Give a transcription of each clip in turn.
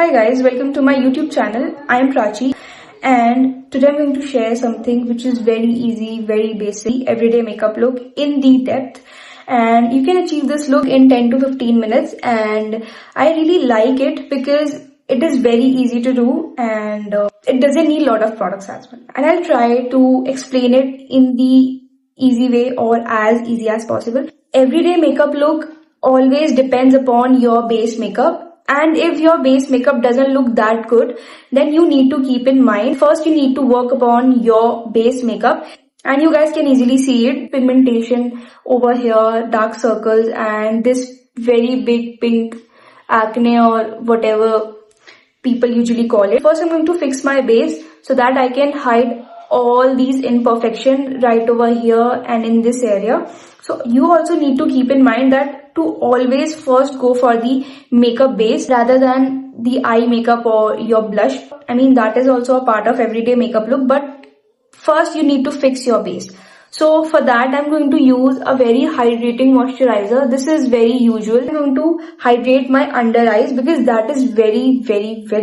Hi guys, welcome to my YouTube channel. I am Prachi and today I'm going to share something which is very easy, very basic, everyday makeup look in the depth, and you can achieve this look in 10 to 15 minutes, and I really like it because it is very easy to do and it doesn't need a lot of products as well. And I'll try to explain it in the easy way or as easy as possible. Everyday makeup look always depends upon your base makeup. And if your base makeup doesn't look that good, then you need to keep in mind, first you need to work upon your base makeup. And you guys can easily see it, pigmentation over here, dark circles, and this very big pink acne or whatever people usually call it. First I'm going to fix my base so that I can hide all these imperfection right over here and in this area. So you also need to keep in mind that to always first go for the makeup base rather than the eye makeup or your blush. I mean, that is also a part of everyday makeup look, but first you need to fix your base. So for that I'm going to use a very hydrating moisturizer. This is very usual. I'm going to hydrate my under eyes because that is very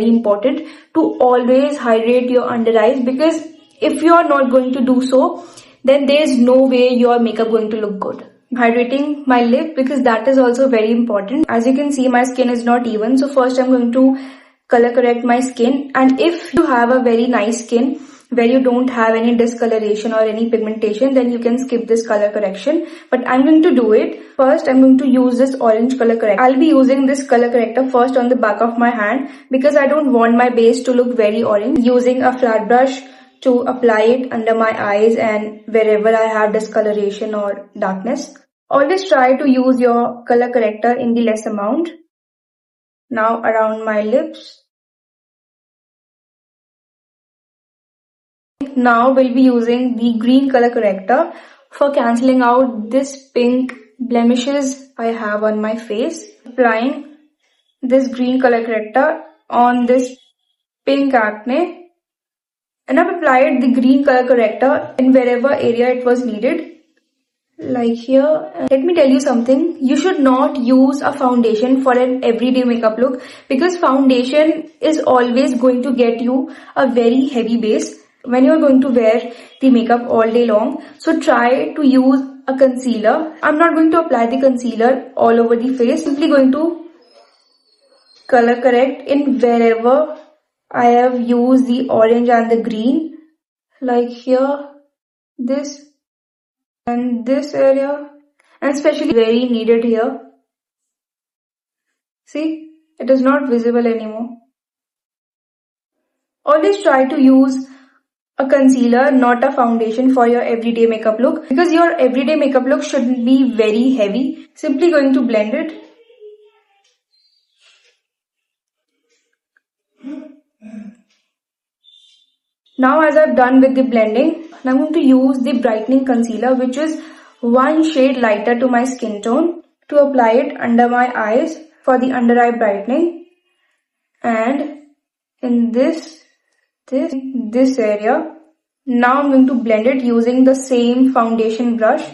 important to always hydrate your under eyes, because if you are not going to do so, then there is no way your makeup going to look good. Hydrating my lip because that is also very important. As you can see, my skin is not even, so first I'm going to color correct my skin. And if you have a very nice skin where you don't have any discoloration or any pigmentation, then you can skip this color correction, but I'm going to do it. First I'm going to use this orange color corrector. I'll be using this color corrector first on the back of my hand because I don't want my base to look very orange. Using a flat brush to apply it under my eyes and wherever I have discoloration or darkness. Always try to use your color corrector in the less amount. Now around my lips. Now we'll be using the green color corrector for cancelling out this pink blemishes I have on my face. Applying this green color corrector on this pink acne. And I've applied the green color corrector in wherever area it was needed, like here. Let me tell you something, you should not use a foundation for an everyday makeup look because foundation is always going to get you a very heavy base when you're going to wear the makeup all day long. So try to use a concealer. I'm not going to apply the concealer all over the face, simply going to color correct in wherever I have used the orange and the green, like here, this and this area, and especially very needed here. See, it is not visible anymore. Always try to use a concealer, not a foundation, for your everyday makeup look, because your everyday makeup look shouldn't be very heavy. Simply going to blend it. Now as I've done with the blending, I'm going to use the brightening concealer, which is one shade lighter to my skin tone, to apply it under my eyes for the under eye brightening. And in this area. Now I'm going to blend it using the same foundation brush.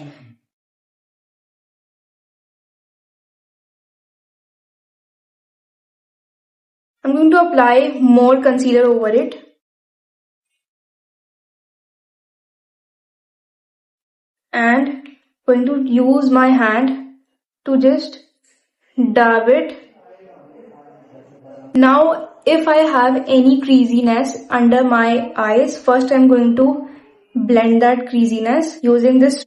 I'm going to apply more concealer over it. And going to use my hand to just dab it. Now if I have any creasiness under my eyes, first I'm going to blend that creasiness using this.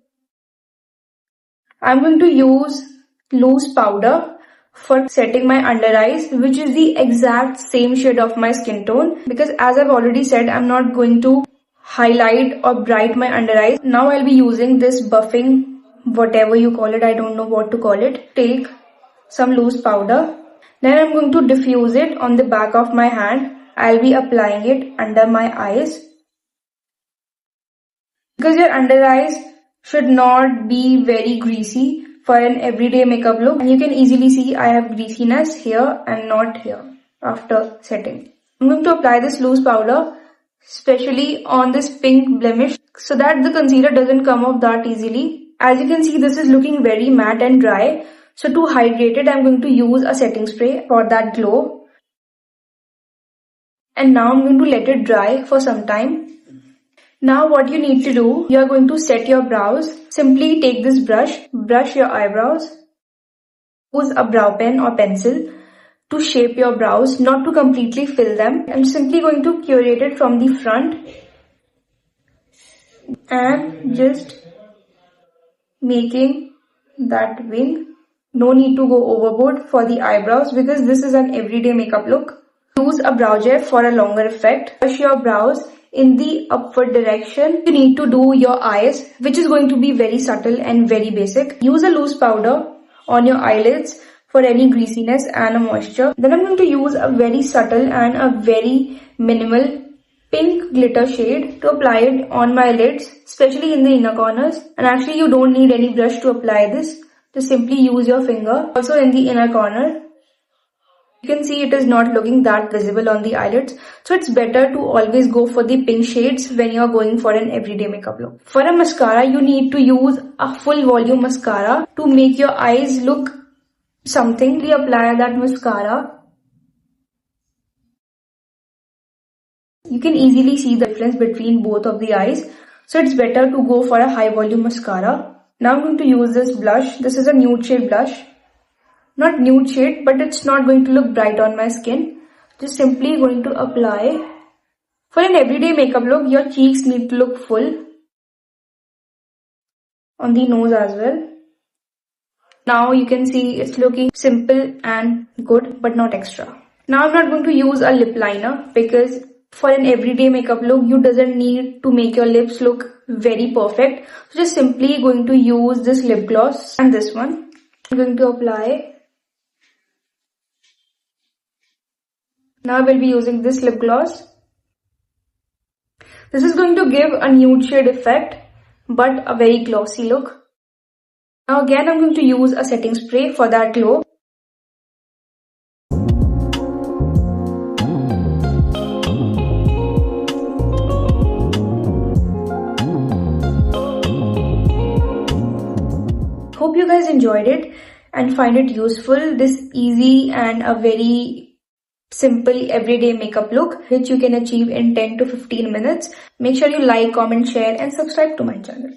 I'm going to use loose powder for setting my under eyes, which is the exact same shade of my skin tone, because as I've already said, I'm not going to highlight or bright my under eyes. Now I'll be using this buffing, whatever you call it, I don't know what to call it. Take some loose powder. Then I'm going to diffuse it on the back of my hand. I'll be applying it under my eyes, because your under eyes should not be very greasy for an everyday makeup look. And you can easily see I have greasiness here and not here after setting. I'm going to apply this loose powder, especially on this pink blemish, so that the concealer doesn't come off that easily. As you can see, this is looking very matte and dry. So to hydrate it, I'm going to use a setting spray for that glow. and now I'm going to let it dry for some time. Now what you need to do, you are going to set your brows. Simply take this brush your eyebrows. Use a brow pen or pencil to shape your brows, not to completely fill them. I'm simply going to curate it from the front and just making that wing. No need to go overboard for the eyebrows because this is an everyday makeup look. Use a brow gel for a longer effect. Brush your brows in the upward direction. You need to do your eyes, which is going to be very subtle and very basic. Use a loose powder on your eyelids for any greasiness and a moisture. Then I'm going to use a very subtle and a very minimal pink glitter shade to apply it on my lids, especially in the inner corners. And actually you don't need any brush to apply this. Just simply use your finger. Also in the inner corner, you can see it is not looking that visible on the eyelids. So it's better to always go for the pink shades when you are going for an everyday makeup look. For a mascara, you need to use a full volume mascara to make your eyes look something. We apply that mascara. You can easily see the difference between both of the eyes. So it's better to go for a high volume mascara. Now I'm going to use this blush. This is a nude shade blush. Not nude shade, but it's not going to look bright on my skin. Just simply going to apply. For an everyday makeup look, your cheeks need to look full. On the nose as well. Now you can see it's looking simple and good, but not extra. Now I'm not going to use a lip liner because for an everyday makeup look, you doesn't need to make your lips look very perfect. So just simply going to use this lip gloss and this one. I'm going to apply. Now we'll be using this lip gloss. This is going to give a nude shade effect, but a very glossy look. Now again I'm going to use a setting spray for that glow. Hope you guys enjoyed it and find it useful. This easy and a very simple everyday makeup look which you can achieve in 10 to 15 minutes. Make sure you like, comment, share and subscribe to my channel.